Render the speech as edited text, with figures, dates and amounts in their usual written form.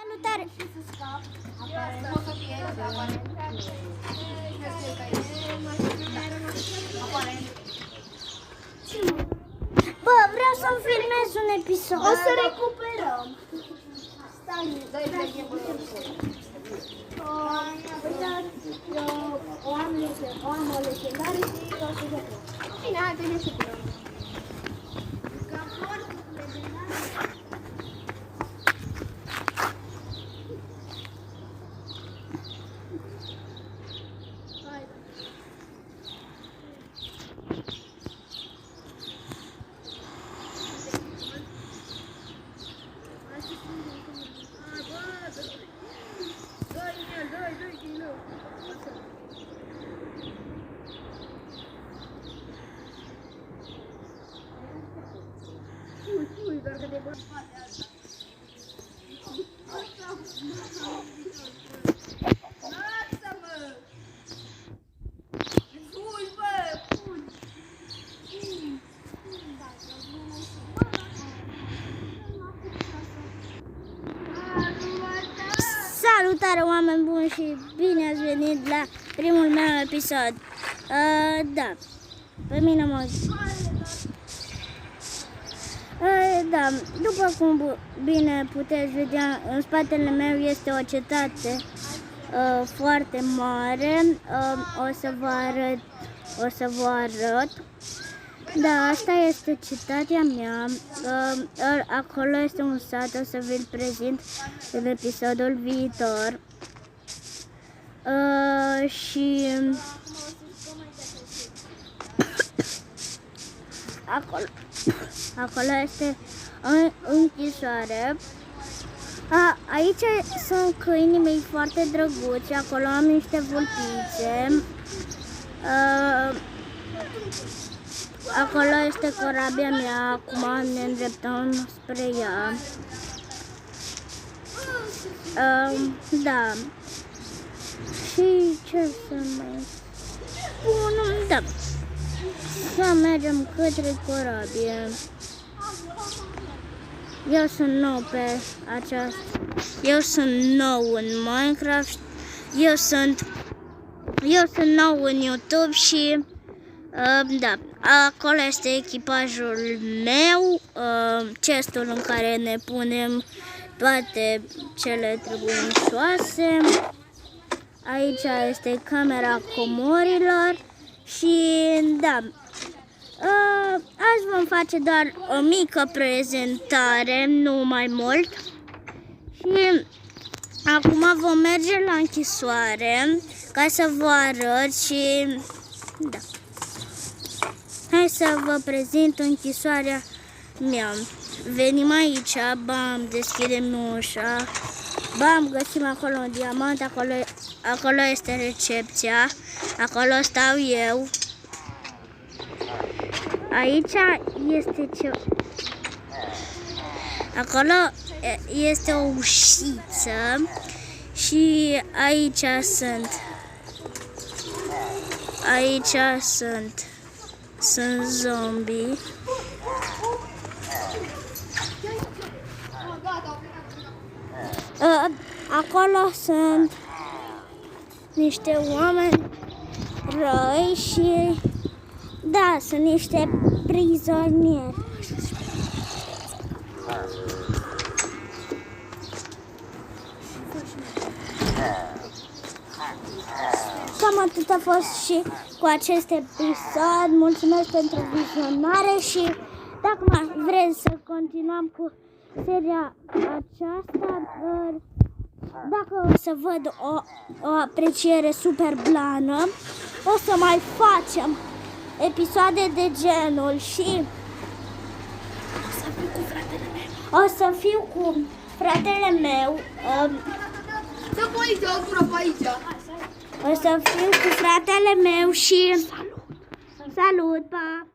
Salutare! Bă, vreau să-mi filmez un episod. O să recuperăm. O am o legendare și o să joc. Bine, hai, trebuie să curăm. Salutare, oameni buni, și bine ați venit la primul meu episod. Da, pe mine mă... Da, după cum bine puteți vedea, în spatele meu este o cetate foarte mare. O să vă arăt. Da, asta este cetatea mea. Acolo este un sat, o să vi-l prezint în episodul viitor. Și acolo este o închisoare. Aici sunt câinii mei foarte drăguți. Acolo am niște vulpițe. Acolo este corabia mea. Acum ne îndreptăm spre ea. Da. Și ce să mai spun? Da. Să mergem către corabie. Eu sunt nou pe aceasta. Eu sunt nou în Minecraft. Eu sunt nou în YouTube și da, acolo este echipajul meu, chestul în care ne punem toate cele trebuințoase. Aici este camera comorilor și da, azi vom face doar o mică prezentare, nu mai mult. Și acum vom merge la închisoare ca să vă arăt și da. Hai să vă prezint închisoarea mea. Venim aici, bam, deschidem ușa, bam, găsim acolo un diamant, acolo este recepția, acolo stau eu. Aici este acolo este o ușiță și aici sunt zombie. Acolo sunt niște oameni răi și da, sunt niște prizonieri. Cam atât a fost și cu acest episod. Mulțumesc pentru vizionare și dacă vreți să continuăm cu seria aceasta, dacă o să văd o apreciere super blană, o să mai facem episoade de genul și o să fiu cu fratele meu. O să fiu cu fratele meu și salut, pa!